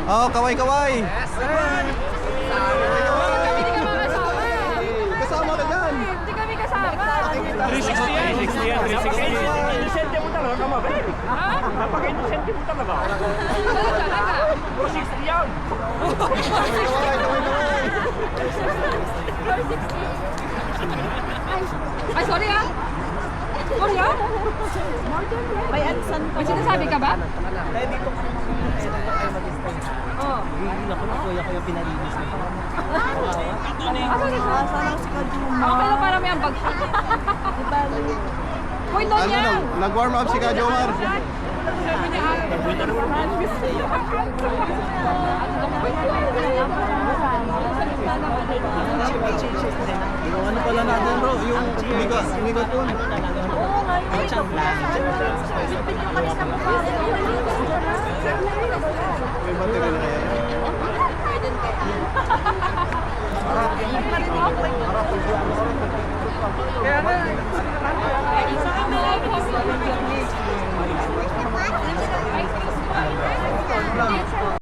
Oh, kaway-kaway. Yes, sir. Kami di ka makasama. Kasama ka dyan. Hindi kami kasama. 360 yan. 360 yan. 360. Inosente mo talaga ka, mabel. Ha? Napaka-inosente mo talaga. Wala talaga. 460 yan. Ay, sorry ah. Sorry ah. May ansan pa. May sinasabi ka ba? Dahil dito kayo Oo. Naku na kuya ko yung pinalinis ko. Asa na siya? Sana si Kajuma. Okay lang para may ambag. Uy, doon Ano yan. na, nag-warm up si Kajomar. Sabi niya, Yung ano pala natin bro, yung migot yun. Oo nga, yung sipit yung kalis na mukha. May battery na.